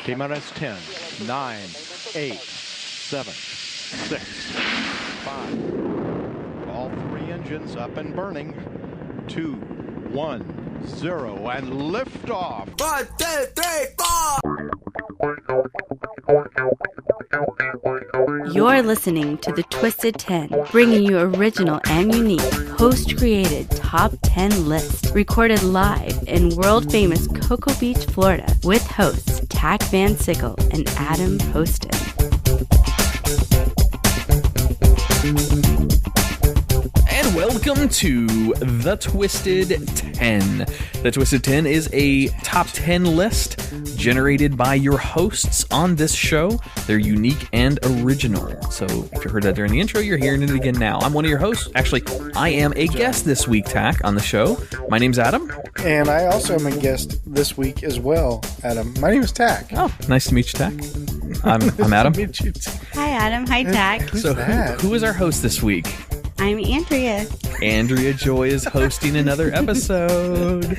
T-minus 10, 9, 8, 7, 6, 5. All three engines up and burning. 2, 1, 0, and liftoff. 1, 2, 3, 4. You're listening to The Twisted 10, bringing you original and unique, host-created Top 10 list, recorded live in world-famous Cocoa Beach, Florida, with hosts Tach Van Sickle and Adam Poston. And welcome to The Twisted 10. The Twisted 10 is a top 10 list generated by your hosts on this show. They're unique and original. So if you heard that during the intro, you're hearing it again now. I'm one of your hosts. Actually, I am a guest this week, Tach, on the show. My name's Adam. And I also am a guest this week as well, Adam. My name is Tach. Oh, nice to meet you, Tach. I'm Adam. Nice to meet you too. Hi, Adam. Hi, Tach. Who's So that? who is our host this week? I'm Andrea. Andrea Joy is hosting another episode.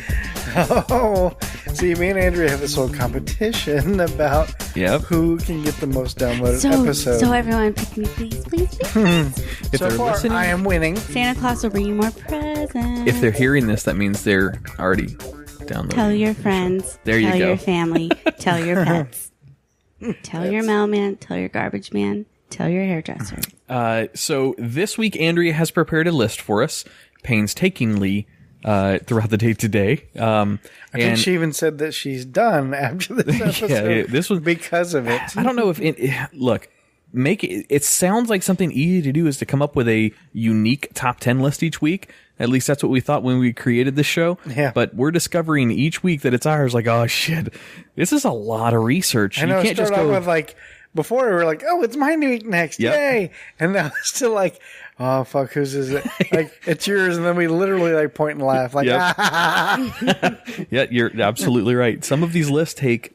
Oh, see, me and Andrea have this whole competition about Yep. who can get the most downloaded episode. So everyone pick me, please, please, please. If So they're far, listening, I am winning. Santa Claus will bring you more presents. if they're hearing this, that means they're already downloading. Tell your friends. There you tell go. your family. Tell your pets. Tell your mailman. Tell your garbage man. Tell your hairdresser. So this week, Andrea has prepared a list for us, painstakingly, throughout the day today. I think she even said that she's done after this episode. this was because of it. I don't know if look, make it. It sounds like something easy to do is to come up with a unique top 10 list each week. At least that's what we thought when we created this show. Yeah. But we're discovering each week that it's ours. Like, oh shit, this is a lot of research. I know, you can't start just out go. with like, before we were like, oh, it's my week next. Yep. Yay. And now it's still like, oh, fuck, whose is it? Like, it's yours. And then we literally like point and laugh. Like, Yep. Yeah, you're absolutely right. Some of these lists take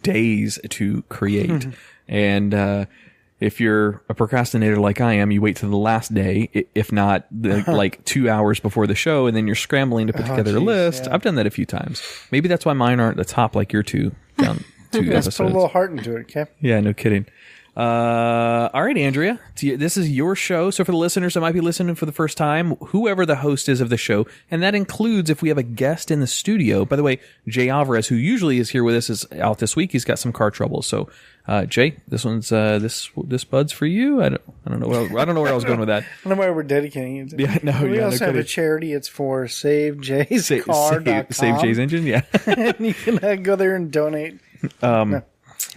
days to create. And if you're a procrastinator like I am, you wait till the last day, if not like 2 hours before the show, and then you're scrambling to put together a list. yeah. I've done that a few times. Maybe that's why mine aren't the top like your two down two let's episodes. put a little heart into it, okay? Yeah, no kidding. All right, Andrea, this is your show. So for the listeners that might be listening for the first time, whoever the host is of the show, and that includes if we have a guest in the studio. By the way, Jay Alvarez, who usually is here with us, is out this week. He's got some car trouble. So, Jay, this one's this bud's for you. I don't know. I don't know where I was going with that. I don't know why we're dedicating it. Yeah, no, We yeah, also no have a kidding. charity. It's for SaveJaysCar.com. Save Jay's engine. Yeah. And you can go there and donate.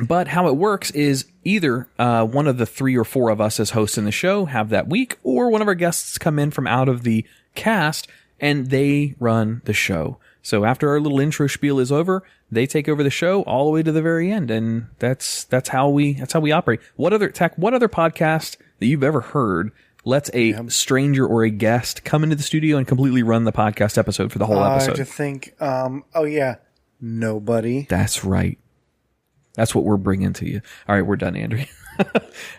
But how it works is either one of the 3 or 4 of us as hosts in the show have that week, or one of our guests come in from out of the cast and they run the show. So after our little intro spiel is over, they take over the show all the way to the very end, and that's how we operate. What other podcast that you've ever heard lets a stranger or a guest come into the studio and completely run the podcast episode for the whole I have episode? to think. Nobody. That's right. That's what we're bringing to you. All right, we're done, Andrea. All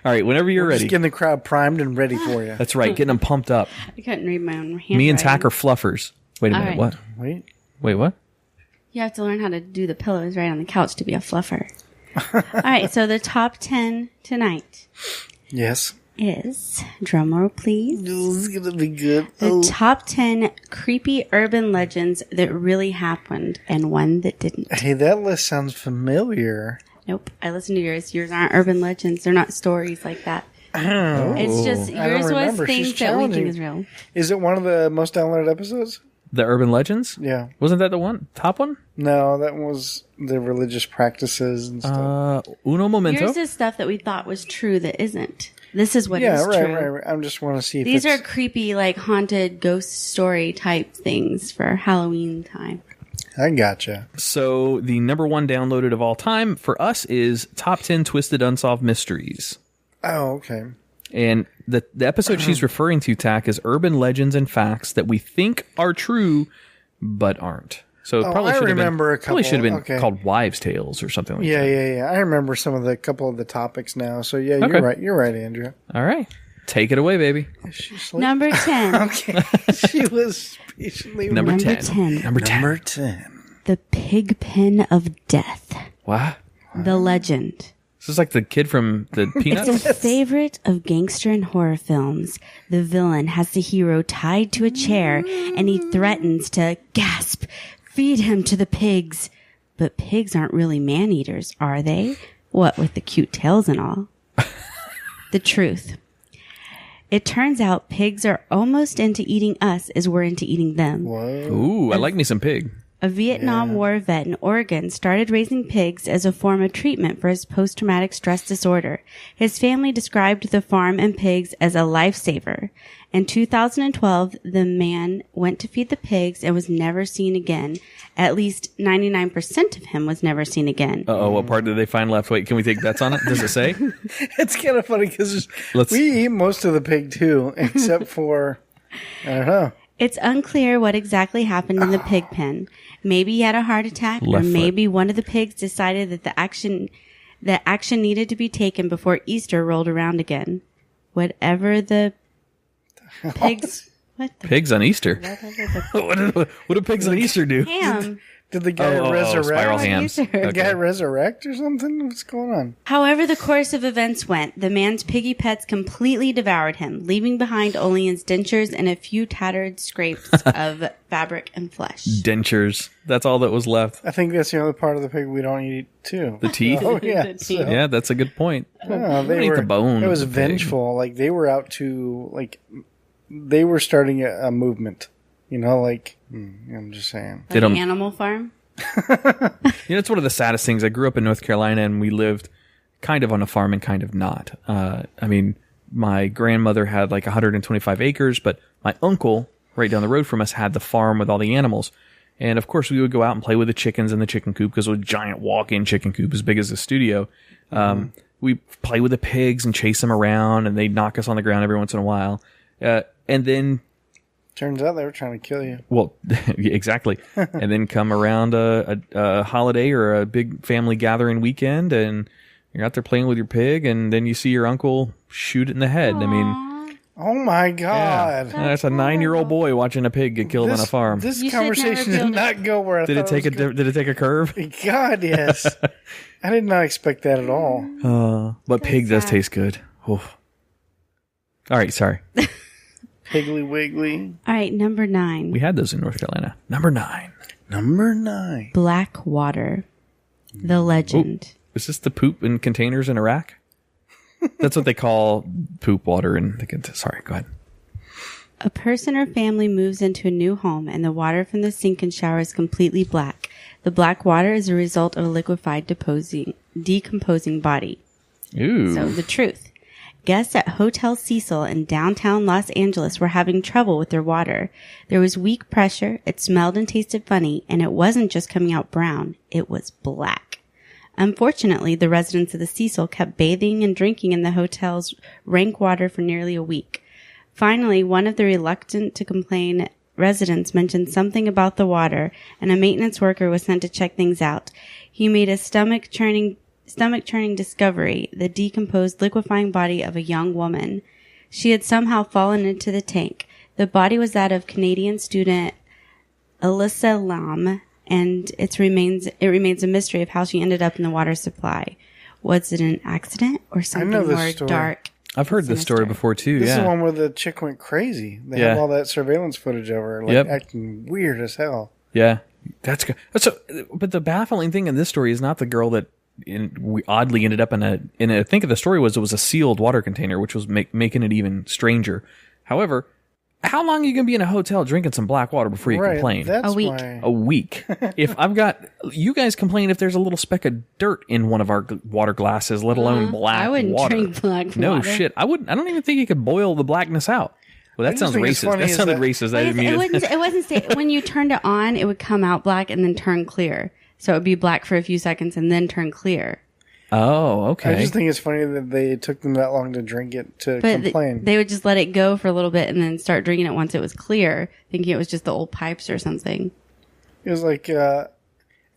right, whenever you're ready. Just getting the crowd primed and ready for you. That's right, getting them pumped up. I couldn't read my own handwriting. Me and Tach are fluffers. Wait a minute, right. what? Wait, what? You have to learn how to do the pillows right on the couch to be a fluffer. All right, so the top 10 tonight Yes. is, drumroll please, This is going to be good. the top 10 creepy urban legends that really happened and one that didn't. Hey, that list sounds familiar. Nope, I listened to yours. Yours aren't urban legends. They're not stories like that. Oh. It's just, I don't yours was remember. things She's that we think challenging. is real. Is it one of the most downloaded episodes? The Urban Legends? Yeah. Wasn't that the one? Top one? No, that was the religious practices and stuff. Uno momento. Yours is stuff that we thought was true that isn't. This is what is Yeah, true. right. I just want to see if These are it's... creepy, like haunted ghost story type things for Halloween time. I gotcha. So the number 1 downloaded of all time for us is Top 10 Twisted Unsolved Mysteries. Oh, okay. And the episode she's referring to, Tach, is Urban Legends and Facts that we think are true, but aren't. So it probably I should have remember been, a probably couple. should have been Okay. called Wives' Tales or something like that. Yeah. I remember couple of the topics now. So yeah, Okay. you're right. You're right, Andrea. All right. Take it away, baby. Is she asleep? Number 10. Okay. She was patiently Number Number 10. 10. Number 10. Number 10. The Pig Pen of Death. What? The legend. This is like the kid from the Peanuts. It's a favorite of gangster and horror films. The villain has the hero tied to a chair and he threatens to, gasp, feed him to the pigs. But pigs aren't really man-eaters, are they? What with the cute tails and all? The truth. It turns out pigs are almost into eating us as we're into eating them. Whoa. Ooh, I like me some pig. A Vietnam War vet in Oregon started raising pigs as a form of treatment for his post-traumatic stress disorder. His family described the farm and pigs as a lifesaver. In 2012, the man went to feed the pigs and was never seen again. At least 99% of him was never seen again. Uh-oh, what part did they find left? Wait, can we take bets on it? Does it say? It's kind of funny because we eat most of the pig too, except for, I don't know. It's unclear what exactly happened in the pig pen. Maybe he had a heart attack, or maybe one of the pigs decided that the action needed to be taken before Easter rolled around again. Whatever the pigs... What the pigs on Easter. What do pigs on Easter do? ham. Did the guy resurrect? Spiral hams. The guy resurrect or something? What's going on? However the course of events went, the man's piggy pets completely devoured him, leaving behind only his dentures and a few tattered scrapes of fabric and flesh. Dentures. That's all that was left. I think that's the other part of the pig we don't eat too. The teeth? Oh, yeah. The teeth. Yeah, that's a good point. No, They eat the bone. It was of the pig. vengeful. Like, they were out to, like, they were starting a movement. You know, like, I'm just saying. Like an animal farm? It's one of the saddest things. I grew up in North Carolina and we lived kind of on a farm and kind of not. I mean, my grandmother had like 125 acres, but my uncle right down the road from us had the farm with all the animals. And of course we would go out and play with the chickens in the chicken coop because it was a giant walk-in chicken coop as big as the studio. We play with the pigs and chase them around and they'd knock us on the ground every once in a while. And then turns out they were trying to kill you. Well, exactly. And then come around a holiday or a big family gathering weekend, and you're out there playing with your pig, and then you see your uncle shoot it in the head. Aww. I mean, oh my God! Yeah. That's a 9-year-old boy watching a pig get killed on a farm. This conversation did not go where I thought Did it take a curve? God, yes. I did not expect that at all. But pig does taste good. Oof. All right, sorry. Piggly Wiggly. All right, number 9. We had those in North Carolina. Number 9. Black water. The legend. Ooh. Is this the poop in containers in Iraq? That's what they call poop water in the... Sorry, go ahead. A person or family moves into a new home and the water from the sink and shower is completely black. The black water is a result of a liquefied decomposing body. Ooh. So the truth. Guests at Hotel Cecil in downtown Los Angeles were having trouble with their water. There was weak pressure, it smelled and tasted funny, and it wasn't just coming out brown, it was black. Unfortunately, the residents of the Cecil kept bathing and drinking in the hotel's rank water for nearly a week. Finally, one of the reluctant to complain residents mentioned something about the water, and a maintenance worker was sent to check things out. He made a stomach-churning discovery, the decomposed, liquefying body of a young woman. She had somehow fallen into the tank. The body was that of Canadian student Alyssa Lam, and it remains a mystery of how she ended up in the water supply. Was it an accident or something more dark? I've heard this story before too. This is the one where the chick went crazy. They have all that surveillance footage of her, acting weird as hell. Yeah, that's good. So, but the baffling thing in this story is not the girl that we oddly ended up in I think the story was it was a sealed water container, which was making it even stranger. However, how long are you going to be in a hotel drinking some black water before you complain? That's a week. A week. If I've got... You guys complain if there's a little speck of dirt in one of our water glasses, let alone black water. I wouldn't drink black water. No shit. I don't even think you could boil the blackness out. Well, that sounds racist. That sounded racist. It wasn't when you turned it on, it would come out black and then turn clear. So it would be black for a few seconds and then turn clear. Oh, okay. I just think it's funny that they took them that long to drink it to complain. They would just let it go for a little bit and then start drinking it once it was clear, thinking it was just the old pipes or something. It was like, hey,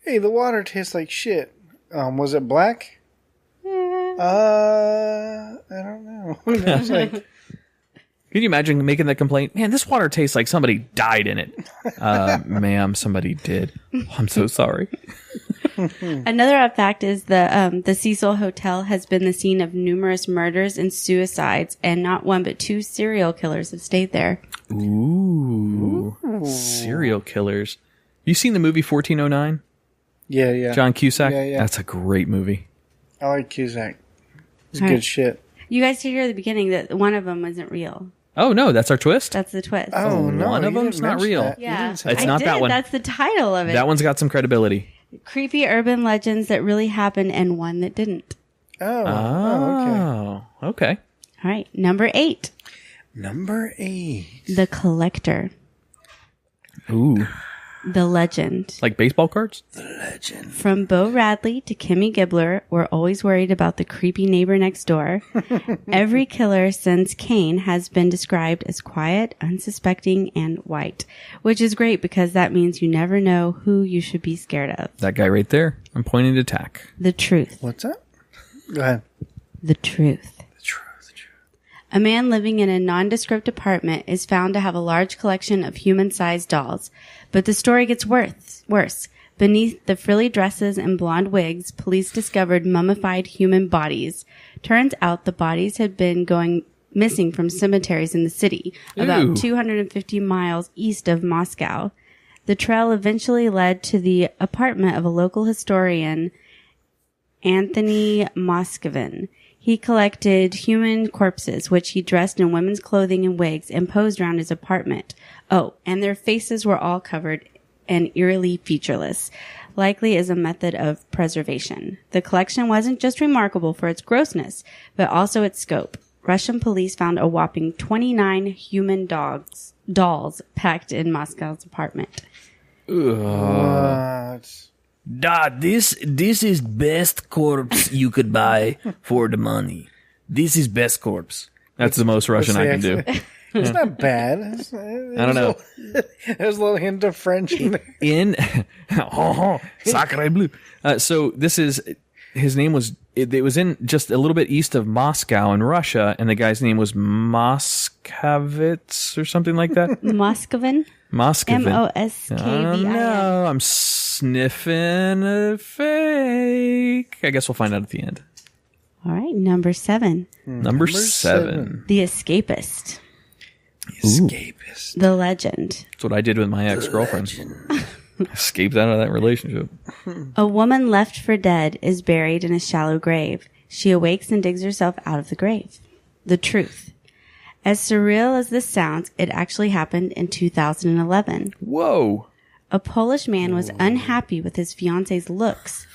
the water tastes like shit. Was it black? I don't know. It was like... Can you imagine making that complaint? Man, this water tastes like somebody died in it. Ma'am, somebody did. I'm so sorry. Another up fact is the Cecil Hotel has been the scene of numerous murders and suicides, and not one but 2 serial killers have stayed there. Ooh. Serial killers. You seen the movie 1409? Yeah. John Cusack? Yeah. That's a great movie. I like Cusack. It's All good right. shit. You guys did hear at the beginning that one of them wasn't real. Oh, no, that's our twist? That's the twist. Oh, no. one of you them's didn't not mention real. that. You Yeah. didn't say It's that. not that one. That's the title of it. That one's got some credibility. Creepy urban legends that really happened and one that didn't. Okay. Oh, okay. All right. Number 8. Number 8. The Collector. Ooh. The Legend. Like baseball cards? From Bo Radley to Kimmy Gibbler, we're always worried about the creepy neighbor next door. Every killer since Cain has been described as quiet, unsuspecting, and white, which is great because that means you never know who you should be scared of. That guy right there. I'm pointing to Tach. The Truth. What's that? Go ahead. The Truth. The truth. A man living in a nondescript apartment is found to have a large collection of human-sized dolls. But the story gets worse. Beneath the frilly dresses and blonde wigs, police discovered mummified human bodies. Turns out the bodies had been going missing from cemeteries in the city, about Ew. 250 miles east of Moscow. The trail eventually led to the apartment of a local historian, Anthony Moscovin. He collected human corpses, which he dressed in women's clothing and wigs and posed around his apartment. Oh, and their faces were all covered and eerily featureless, likely as a method of preservation. The collection wasn't just remarkable for its grossness, but also its scope. Russian police found a whopping 29 human dolls packed in Moscow's apartment. What? This is best corpse you could buy for the money. This is best corpse. That's the most Russian I can do. It's not bad. I don't know. There's a little hint of French in there. In Sacre Bleu. So this is his name was it was in just a little bit east of Moscow in Russia, and the guy's name was Moskovitz or something like that. Moscovin? Moscovin. Moskvin. No, I'm sniffing a fake. I guess we'll find out at the end. All right, number 7. Number 7. The Escapist. Escapist. The Legend. That's what I did with my ex-girlfriend. Escaped out of that relationship. A woman left for dead is buried in a shallow grave. She awakes and digs herself out of the grave. The Truth. As surreal as this sounds, it actually happened in 2011. Whoa. A Polish man was unhappy with his fiance's looks,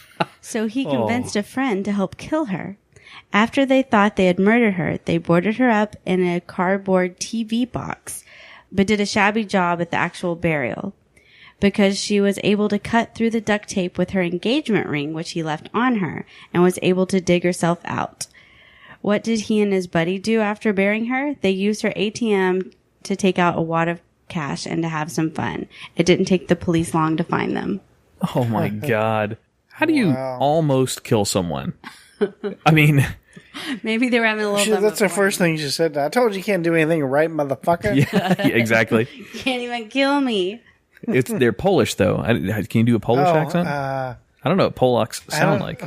so he convinced a friend to help kill her. After they thought they had murdered her, they boarded her up in a cardboard TV box, but did a shabby job at the actual burial. Because she was able to cut through the duct tape with her engagement ring, which he left on her, and was able to dig herself out. What did he and his buddy do after burying her? They used her ATM to take out a wad of cash and to have some fun. It didn't take the police long to find them. Oh my God. How do you almost kill someone? I mean, Maybe they were having a little bit That's the of first thing she said. I told you can't do anything right, motherfucker. yeah, exactly. You can't even kill me. They're Polish though. Can you do a Polish accent? I don't know what Polacks sound like.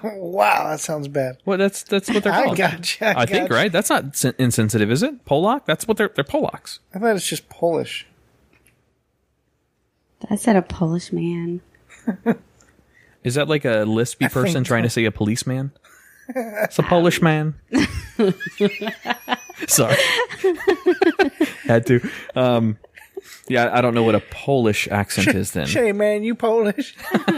Wow, that sounds bad. Well, that's what they're called. I gotcha. I think, right? That's not insensitive, is it? Polak? That's what they're Polacks. I thought it's just Polish. I said a Polish man. Is that like a lispy person trying to say a policeman? It's a Polish man. Sorry. Had to. Yeah, I don't know what a Polish accent is then. Shay, man, you Polish? How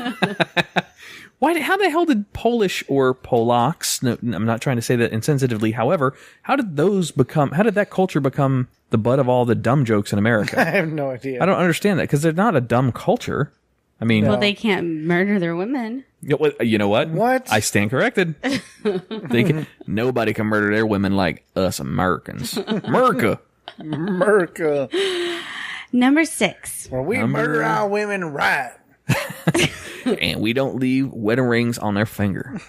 the hell did Polish or Polacks, no, I'm not trying to say that insensitively, however, how did that culture become the butt of all the dumb jokes in America? I have no idea. I don't understand that, because they're not a dumb culture. I mean... Well, they can't murder their women. You know what? What? I stand corrected. Nobody can murder their women like us Americans. America. Number 6. Well, we murder our women right. And we don't leave wedding rings on their finger.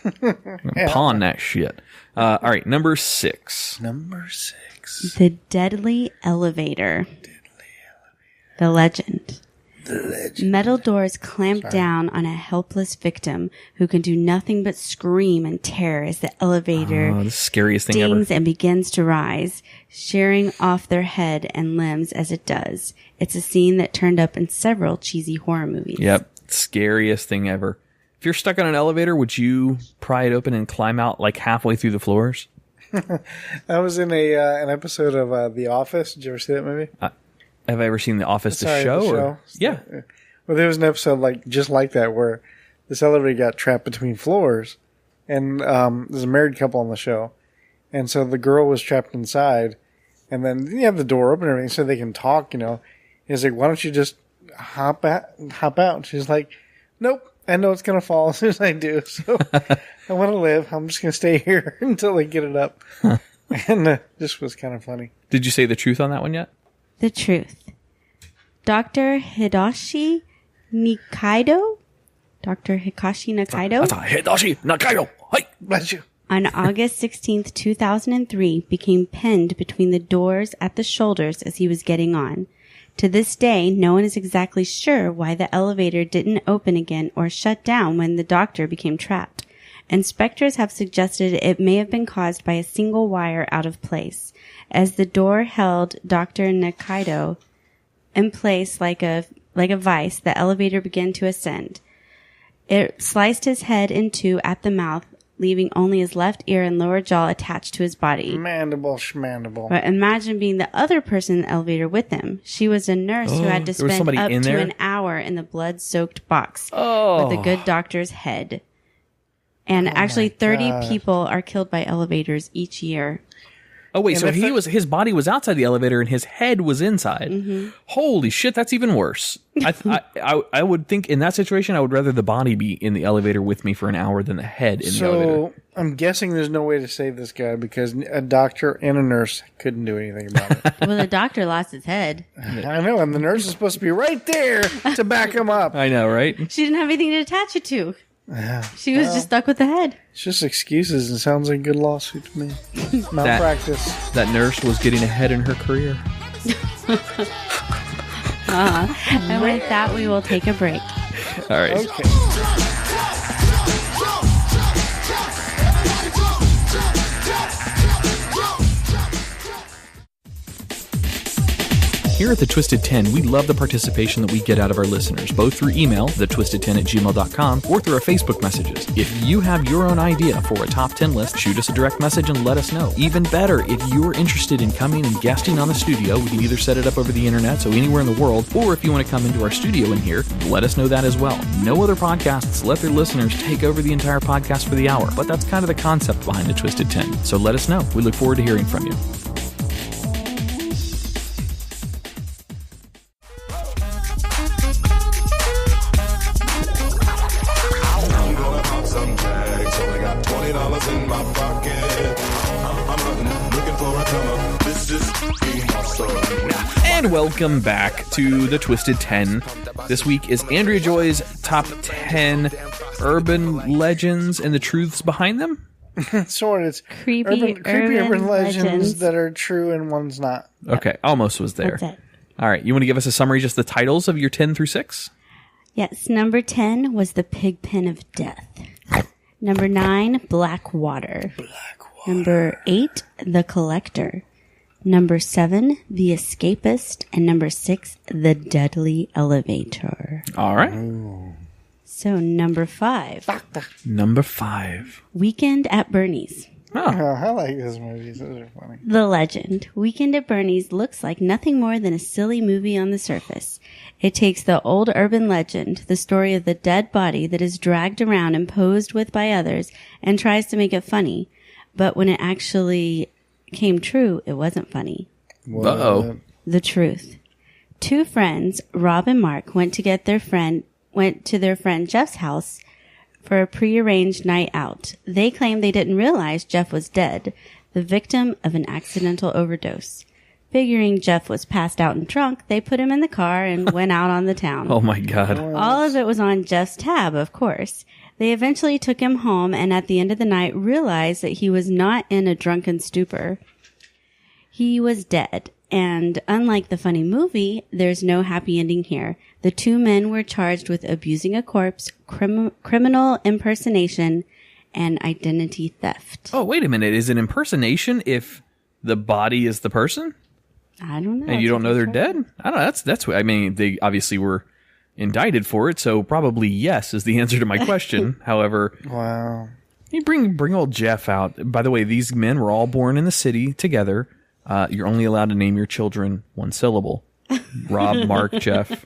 Pawn that shit. All right, number 6. The Deadly Elevator. The Legend. Metal doors clamp down on a helpless victim who can do nothing but scream in terror as the elevator the scariest thing ever. dings and begins to rise, shearing off their head and limbs as it does. It's a scene that turned up in several cheesy horror movies. Yep. Scariest thing ever. If you're stuck on an elevator, would you pry it open and climb out like halfway through the floors? I was in an episode of The Office. Did you ever see that movie? Have I ever seen The Office, Sorry, the show? the Or? show. Yeah. Well, there was an episode just like that where this elevator got trapped between floors, and there's a married couple on the show, and so the girl was trapped inside, and then you have the door open and everything so they can talk. He's like, "Why don't you just hop out?" And she's like, "Nope, I know it's gonna fall as soon as I do, so I want to live. I'm just gonna stay here until they get it up." And this was kind of funny. Did you say the truth on that one yet? The truth. Dr. Hideyoshi Nikaido? Dr. Hikashi Nikaido? Hideyoshi Nakaido. Hi. Bless you. On August 16th, 2003, became pinned between the doors at the shoulders as he was getting on. To this day, no one is exactly sure why the elevator didn't open again or shut down when the doctor became trapped. Inspectors have suggested it may have been caused by a single wire out of place. As the door held Dr. Nakaido in place like a vice, the elevator began to ascend. It sliced his head in two at the mouth, leaving only his left ear and lower jaw attached to his body. Mandible schmandible. But imagine being the other person in the elevator with him. She was a nurse who had to there was spend somebody up in to there? an hour in the blood-soaked box with a good doctor's head. And actually 30 God. people are killed by elevators each year. Oh wait, And so if his body was outside the elevator and his head was inside. Mm-hmm. Holy shit, that's even worse. I would think in that situation I would rather the body be in the elevator with me for an hour than the head in the elevator. So I'm guessing there's no way to save this guy because a doctor and a nurse couldn't do anything about it. Well, the doctor lost his head. I know, and the nurse is supposed to be right there to back him up. I know, right? She didn't have anything to attach it to. She was just stuck with the head. It's just excuses and sounds like a good lawsuit to me. Malpractice. That nurse was getting ahead in her career. And with that, we will take a break. All right. Okay. Here at the Twisted 10, we love the participation that we get out of our listeners, both through email, thetwisted10@gmail.com, or through our Facebook messages. If you have your own idea for a top 10 list, shoot us a direct message and let us know. Even better, if you're interested in coming and guesting on the studio, we can either set it up over the internet, so anywhere in the world, or if you want to come into our studio in here, let us know that as well. No other podcasts let their listeners take over the entire podcast for the hour, but that's kind of the concept behind the Twisted 10. So let us know. We look forward to hearing from you. And welcome back to the Twisted 10. This week is Andrea Joy's top 10 urban legends and the truths behind them. Sort of. It's Creepy urban legends legends that are true and one's not. Okay, almost was there. That's it. All right, you want to give us a summary, just the titles of your 10 through 6? Yes, number 10 was the pig pen of death. Number 9, Black Water. Number 8, The Collector. Number 7, The Escapist. And number 6, The Deadly Elevator. All right. So number 5, Number 5. Weekend at Bernie's. Oh, Oh, I like those movies. Those are funny. The legend. Weekend at Bernie's looks like nothing more than a silly movie on the surface. It takes the old urban legend, the story of the dead body that is dragged around and posed with by others, and tries to make it funny. But when it actually came true, it wasn't funny. uh-oh. The truth. Two friends, Rob and Mark, went to their friend Jeff's house for a prearranged night out. They claimed they didn't realize Jeff was dead, the victim of an accidental overdose. Figuring Jeff was passed out and drunk, they put him in the car and went out on the town. Oh, my God. All of it was on Jeff's tab, of course. They eventually took him home and at the end of the night realized that he was not in a drunken stupor. He was dead. And unlike the funny movie, there's no happy ending here. The 2 men were charged with abusing a corpse, criminal impersonation, and identity theft. Oh, wait a minute. Is it impersonation if the body is the person? I don't know. And you don't know they're dead? I don't know. That's what I mean. They obviously were indicted for it, so probably yes is the answer to my question. However, Wow. you bring old Jeff out. By the way, these men were all born in the city together. You're only allowed to name your children 1 syllable. Rob, Mark, Jeff.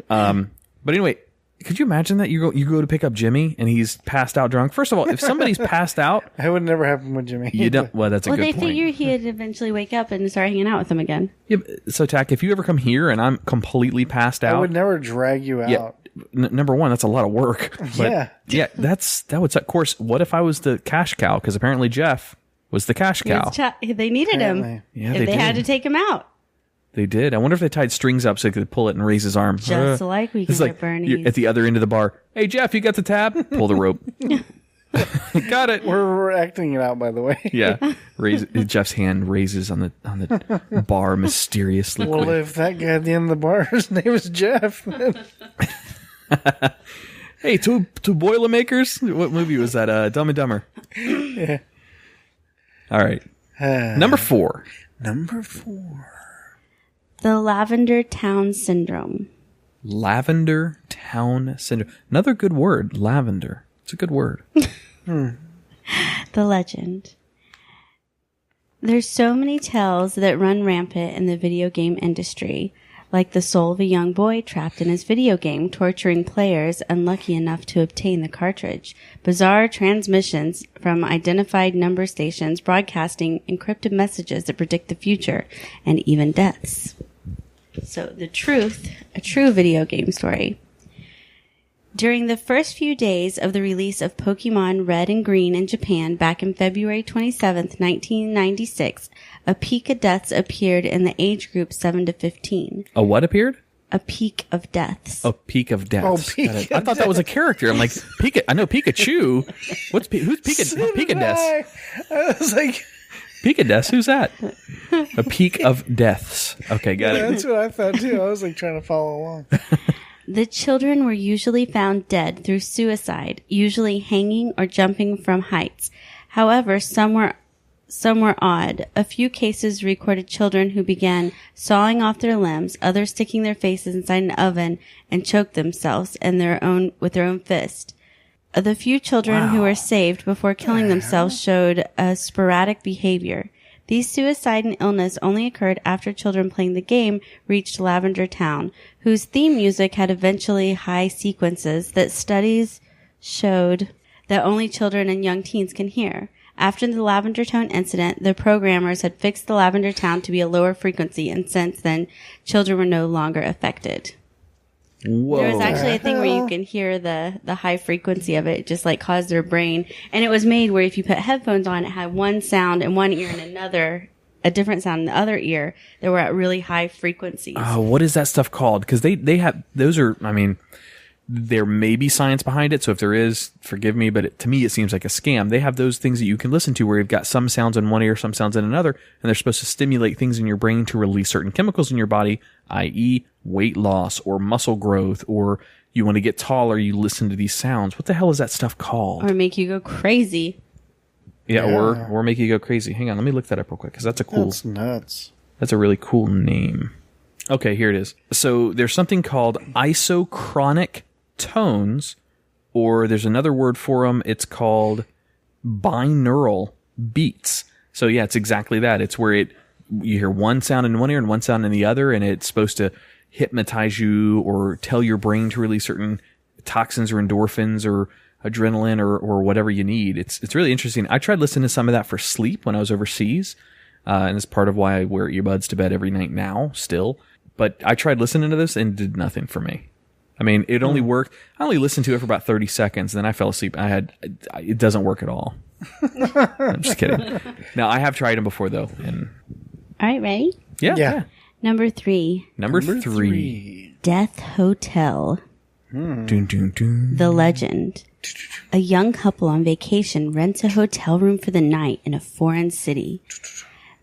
But anyway, could you imagine that you go to pick up Jimmy and he's passed out drunk? First of all, if somebody's passed out, That would never happen with Jimmy. you don't. Well, that's a Well, good they point. figure he'd eventually wake up and start hanging out with them again. Yeah, so, Tach, if you ever come here and I'm completely passed I out, would never drag you out. yeah, number one, that's a lot of work. But Yeah. that would. Of course, what if I was the cash cow? Because apparently Jeff was the cash cow. They needed him. Apparently. Yeah, if they had did. to take him out. They did. I wonder if they tied strings up so they could pull it and raise his arm. Just like we can It's like get Bernie. you're at the other end of the bar. Hey, Jeff, you got the tab? Pull the rope. Got it. We're acting it out, by the way. Yeah. Jeff's hand raises on the bar mysteriously. Well, if that guy at the end of the bar, his name is Jeff. Hey, two Boilermakers? What movie was that? Dumb and Dumber. Yeah. All right. Number 4. Number 4. The Lavender Town Syndrome. Lavender Town Syndrome. Another good word. Lavender. It's a good word. The legend. There's so many tales that run rampant in the video game industry, like the soul of a young boy trapped in his video game, torturing players unlucky enough to obtain the cartridge, bizarre transmissions from identified number stations broadcasting encrypted messages that predict the future, and even deaths. So the truth, a true video game story. During the first few days of the release of Pokemon Red and Green in Japan back in February 27th, 1996, a peak of deaths appeared in the age group 7 to 15. A what appeared? A peak of deaths. A peak of deaths. Oh, peak Got it. of I thought that was a character. I'm like, I know Pikachu. Who's Pikadeath? I was like, Pikadeath? Who's that? A peak of deaths. Okay, got it. that's what I thought too. I was like trying to follow along. The children were usually found dead through suicide, usually hanging or jumping from heights. However, some were odd. A few cases recorded children who began sawing off their limbs, others sticking their faces inside an oven and choked themselves with their own fist. The few children who were saved before killing themselves showed a sporadic behavior. These suicide and illness only occurred after children playing the game reached Lavender Town, whose theme music had eventually high sequences that studies showed that only children and young teens can hear. After the Lavender Town incident, the programmers had fixed the Lavender Town to be a lower frequency, and since then, children were no longer affected. Whoa. There was actually a thing where you can hear the high frequency of it just like cause their brain. And it was made where if you put headphones on, it had one sound in one ear and a different sound in the other ear that were at really high frequencies. Oh, what is that stuff called? Because they have, those are, I mean, there may be science behind it. So if there is, forgive me, but to me, it seems like a scam. They have those things that you can listen to where you've got some sounds in one ear, some sounds in another, and they're supposed to stimulate things in your brain to release certain chemicals in your body, i.e. weight loss or muscle growth, or you want to get taller, you listen to these sounds. What the hell is that stuff called? Or make you go crazy. Yeah, or make you go crazy. Hang on, let me look that up real quick because that's a cool. That's nuts. That's a really cool name. Okay, here it is. So there's something called isochronic tones, or there's another word for them. It's called binaural beats. So yeah, it's exactly that. It's where you hear one sound in one ear and one sound in the other, and it's supposed to hypnotize you or tell your brain to release certain toxins or endorphins or adrenaline or whatever you need. It's really interesting. I tried listening to some of that for sleep when I was overseas, and it's part of why I wear earbuds to bed every night now still. But I tried listening to this and it did nothing for me. I mean, it only worked. I only listened to it for about 30 seconds, then I fell asleep. It doesn't work at all. I'm just kidding. Now, I have tried them before though. And All right, ready? yeah. Number 3. Number three. Death Hotel. Dun, dun, dun. The legend. A young couple on vacation rents a hotel room for the night in a foreign city.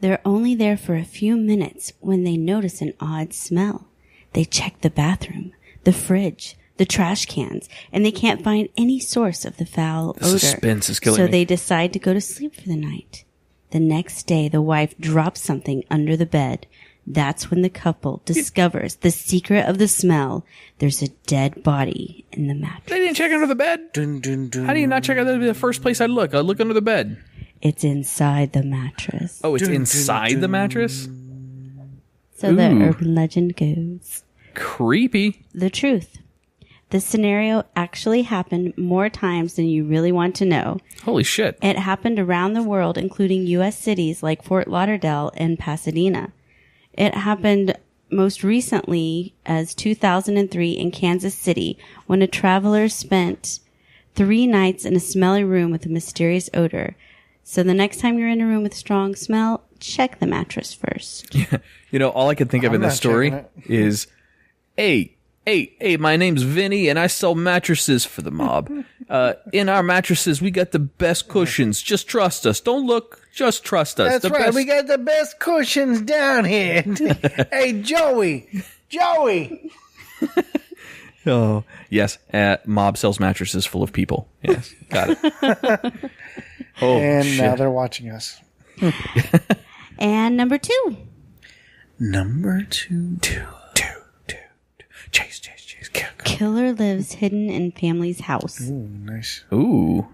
They're only there for a few minutes when they notice an odd smell. They check the bathroom. The the fridge, the trash cans, and they can't find any source of the foul odor. Suspense is killing so me. they decide to go to sleep for the night. The next day, the wife drops something under the bed. That's when the couple discovers the secret of the smell. There's a dead body in the mattress. They didn't check under the bed? Dun, dun, dun. How do you not check under the first place I'd look? I'd look under the bed. It's inside the mattress. Oh, it's inside the mattress? So the Ooh. urban legend goes. Creepy. The truth. This scenario actually happened more times than you really want to know. Holy shit. It happened around the world, including U.S. cities like Fort Lauderdale and Pasadena. It happened most recently as 2003 in Kansas City when a traveler spent 3 nights in a smelly room with a mysterious odor. So the next time you're in a room with strong smell, check the mattress first. You know, all I could think of in I'm this not story checking is, hey, my name's Vinny and I sell mattresses for the mob. In our mattresses, we got the best cushions. Just trust us. Don't look. Just trust us. That's the right. Best. We got the best cushions down here. Hey, Joey. Oh, yes. Mob sells mattresses full of people. Yes. Got it. Oh, And shit. now they're watching us. And number 2. Number 2. Chase. Kill. Killer lives hidden in family's house. Ooh, nice. Ooh.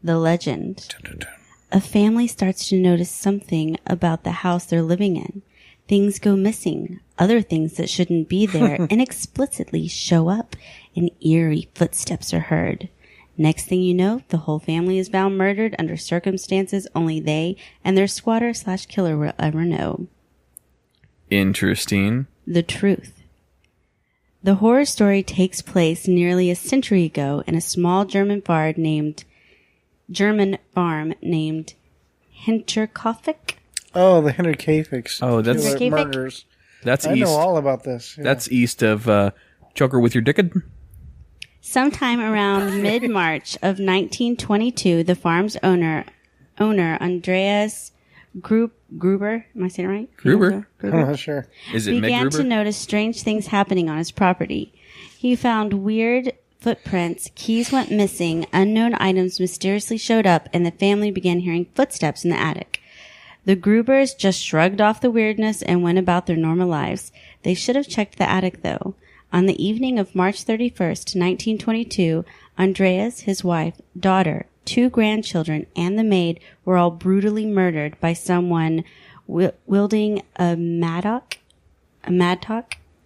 The legend. Dun, dun, dun. A family starts to notice something about the house they're living in. Things go missing. Other things that shouldn't be there inexplicitly show up, and eerie footsteps are heard. Next thing you know, the whole family is found murdered under circumstances only they and their squatter/killer will ever know. Interesting. The truth. The horror story takes place nearly a century ago in a small German farm named Hinterkaifeck. Oh, the Hinterkaifecks. Oh, that's- Killer Hinterkaifeck? murders. That's I east. know all about this. Yeah. That's east of Choker with your dickhead. Sometime around mid-March of 1922, the farm's owner Andreas Gruber, am I saying it right? Gruber? I'm not sure. Is it Meg began Gruber? to notice strange things happening on his property. He found weird footprints, keys went missing, unknown items mysteriously showed up, and the family began hearing footsteps in the attic. The Grubers just shrugged off the weirdness and went about their normal lives. They should have checked the attic, though. On the evening of March 31st, 1922, Andreas, his wife, daughter, 2 grandchildren, and the maid were all brutally murdered by someone wielding a madtock,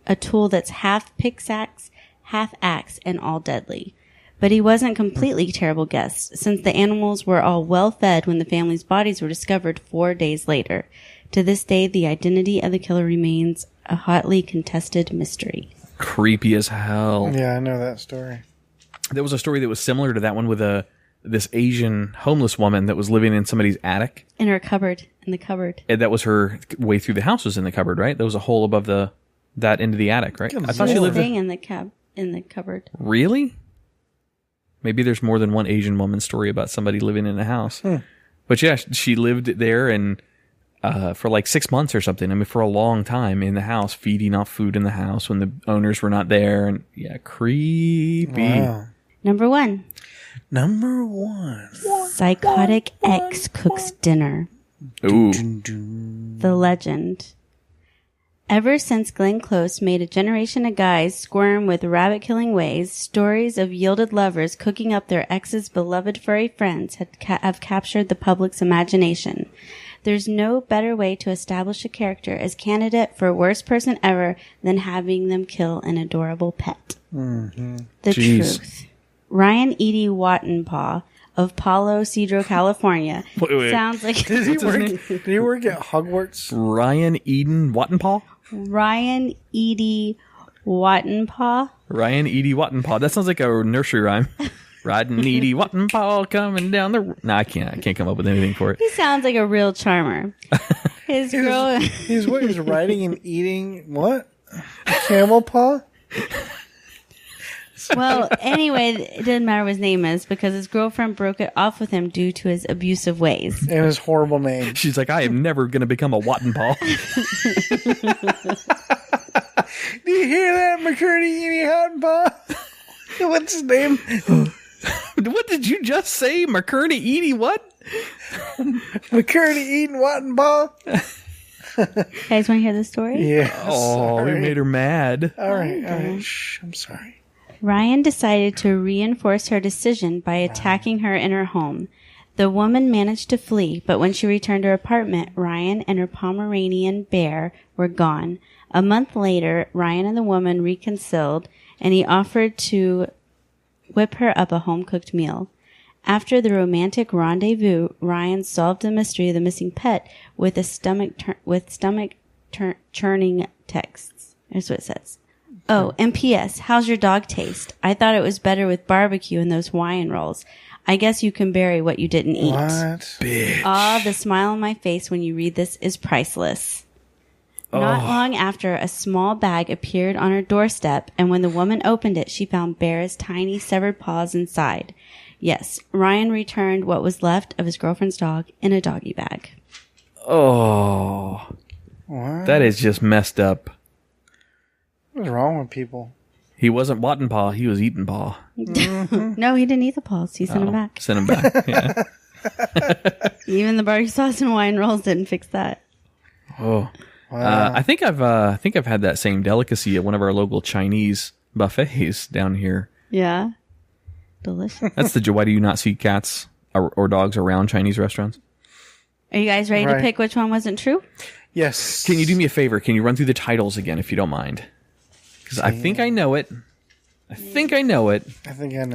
a tool that's half pickaxe, half axe, and all deadly. But he wasn't completely terrible guest, since the animals were all well fed when the family's bodies were discovered 4 days later. To this day, the identity of the killer remains a hotly contested mystery. Creepy as hell. Yeah, I know that story. There was a story that was similar to that one with this Asian homeless woman that was living in somebody's attic. In her cupboard, in the cupboard. And that was her way through the house was in the cupboard, right? There was a hole above that into the attic, right? I thought she lived Thing in the cupboard. Really? Maybe there's more than one Asian woman story about somebody living in a house. But yeah, she lived there and for like 6 months or something. I mean, for a long time in the house, feeding off food in the house when the owners were not there. And yeah, creepy. Wow. Number 1. Number 1. Psychotic ex cooks dinner. Ooh. The legend. Ever since Glenn Close made a generation of guys squirm with rabbit-killing ways, stories of yielded lovers cooking up their ex's beloved furry friends have captured the public's imagination. There's no better way to establish a character as candidate for worst person ever than having them kill an adorable pet. The Jeez. truth. Ryan Edie Wattenpaw of Palo Cedro, California. Wait. Sounds like Did he work at Hogwarts? Ryan Eden Wattenpaw? Ryan Edie Wattenpaw. Ryan Edie Wattenpaw. That sounds like a nursery rhyme. Riding Edie Wattenpaw coming down the... No, I can't come up with anything for it. He sounds like a real charmer. His girl... He's writing and eating what? Camel paw? Well, anyway, it doesn't matter what his name is because his girlfriend broke it off with him due to his abusive ways. And his horrible name. She's like, I am never going to become a Wattenpaw. Do you hear that, McCurdy eating hot and paw? What's his name? What did you just say? McCurdy eating what? McCurdy eating what and paw? Guys, want to hear the story? Yeah. Oh, we made her mad. All right. Shh, I'm sorry. Ryan decided to reinforce her decision by attacking her in her home. The woman managed to flee, but when she returned to her apartment, Ryan and her Pomeranian bear were gone. A month later, Ryan and the woman reconciled, and he offered to whip her up a home-cooked meal. After the romantic rendezvous, Ryan solved the mystery of the missing pet with stomach churning texts. Here's what it says. Oh, and P.S. How's your dog taste? I thought it was better with barbecue and those Hawaiian rolls. I guess you can bury what you didn't eat. What? Bitch. Ah, the smile on my face when you read this is priceless. Not long after, a small bag appeared on her doorstep, and when the woman opened it, she found Bear's tiny severed paws inside. Yes, Ryan returned what was left of his girlfriend's dog in a doggy bag. Oh. What? That is just messed up. What's wrong with people? He wasn't Watton Paw, he was Eaton Paw. No, he didn't eat the paws. He sent them back. Send him back. Yeah. Even the barbecue sauce and Hawaiian rolls didn't fix that. Oh. Wow. I think I've had that same delicacy at one of our local Chinese buffets down here. Yeah. Delicious. That's the why do you not see cats or dogs around Chinese restaurants? Are you guys ready to Right. pick which one wasn't true? Yes. Can you do me a favor? Can you run through the titles again if you don't mind? Because I think I know it. I think I know.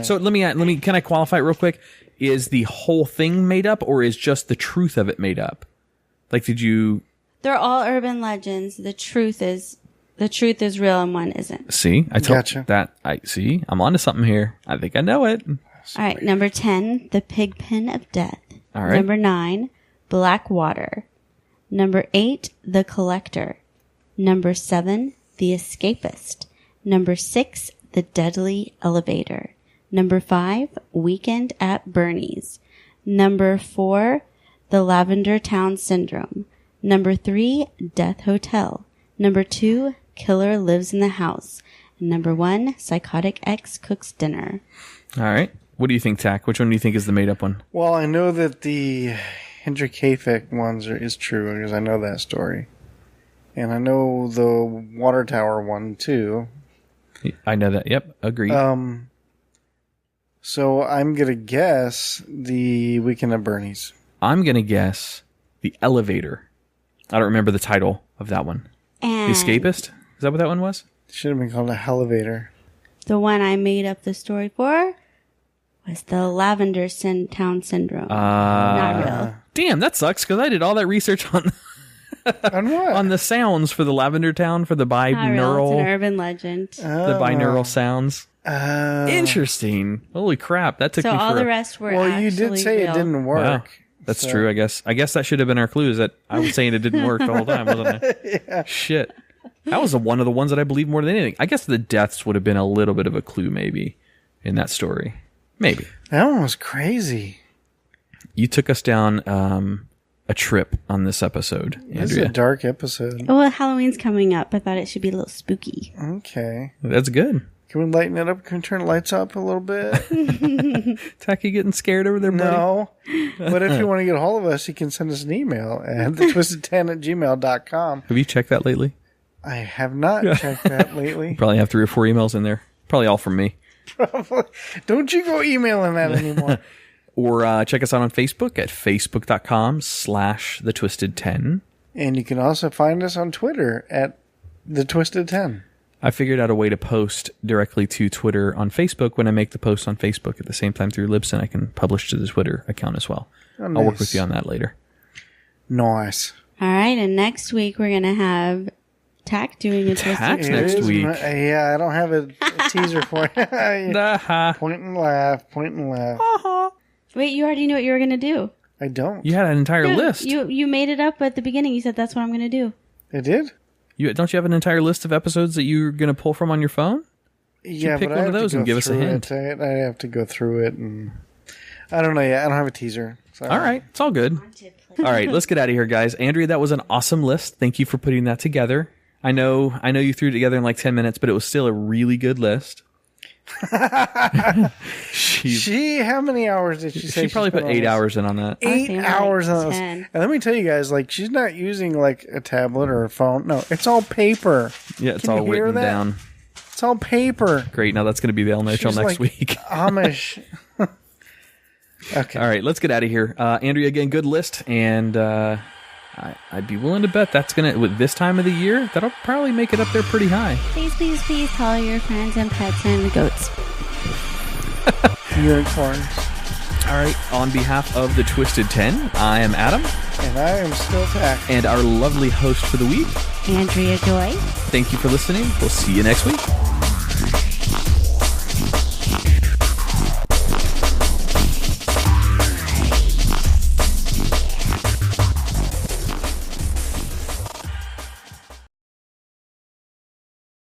So let me. Can I qualify it real quick? Is the whole thing made up, or is just the truth of it made up? Like, did you They're all urban legends. The truth is real and one isn't. see? I told Gotcha. that. I see. I'm onto something here. I think I know it. All right. Number 10, the pig pen of death. All right. Number 9, black water. Number 8, the collector. Number 7, the escapist. Number 6, the deadly elevator. Number 5, weekend at Bernie's. Number 4, the Lavender Town Syndrome. Number 3, Death Hotel. Number 2, Killer Lives in the House. And number 1, Psychotic Ex Cooks Dinner. All right. What do you think, Tach? Which one do you think is the made up one? Well, I know that the Hendrikafik ones is true because I know that story. And I know the water tower one too. I know that. Yep. Agreed. So I'm going to guess the Weekend at Bernie's. I'm going to guess the elevator. I don't remember the title of that one. And The Escapist? Is that what that one was? Should have been called a Elevator. the one I made up the story for was the Lavender Town Syndrome. Not real. Damn, that sucks because I did all that research on On what? on the sounds for the Lavender Town for the Not real. It's an binaural urban legend. the binaural sounds. Interesting. Holy crap, that took So me all for the rest were well, you did actually say real. it didn't work. Wow. That's So- true, I guess. I guess that should have been our clue, is that I was saying it didn't work the whole time, wasn't I? Yeah. Shit. That was one of the ones that I believed more than anything. I guess the deaths would have been a little bit of a clue, maybe, in that story. Maybe. That one was crazy. You took us down a trip on this episode, This is Andrea. a dark episode. Well, Halloween's coming up. I thought it should be a little spooky. Okay. That's good. Can we lighten it up? Can we turn the lights up a little bit? Tacky getting scared over there, buddy? No. But if you want to get a hold of us, you can send us an email at thetwisted10@gmail.com. Have you checked that lately? I have not checked that lately. Probably have 3 or 4 emails in there. Probably all from me. Don't you go emailing that anymore. Or check us out on Facebook at facebook.com/thetwisted10. And you can also find us on Twitter at thetwisted10. I figured out a way to post directly to Twitter on Facebook when I make the post on Facebook at the same time through Libsyn. I can publish to the Twitter account as well. Oh, I'll work nice. with you on that later. Nice. All right, and next week we're going to have Tach doing a Tach? twisted. Next week. Yeah, I don't have a teaser for it. Aha. Point and laugh. Point and laugh. Wait, you already knew what you were going to do. I don't. You had an entire list. You made it up at the beginning. You said that's what I'm going to do. I did? Don't you have an entire list of episodes that you're going to pull from on your phone? Yeah, pick but one I of have those to go and give us a through hint. it. I have to go through it, and I don't know yet. I don't have a teaser. Sorry. All right. It's all good. All right. Let's get out of here, guys. Andrea, that was an awesome list. Thank you for putting that together. I know you threw it together in like 10 minutes, but it was still a really good list. How many hours did she say? She probably put 8 hours in on that. 8 hours on this. 10. And let me tell you guys, like, she's not using like a tablet or a phone. No, it's all paper. Yeah, it's Can all you hear written that? down. It's all paper. Great. Now that's going to be the El Nacho She's next like week. Amish. Okay. All right, let's get out of here. Andrea, again, good list, and I'd be willing to bet that's going to, with this time of the year, that'll probably make it up there pretty high. Please, please, please tell your friends and pets and the goats. Unicorns. All right, on behalf of the Twisted 10, I am Adam. And I am still Tach. And our lovely host for the week, Andrea Joy. Thank you for listening. We'll see you next week.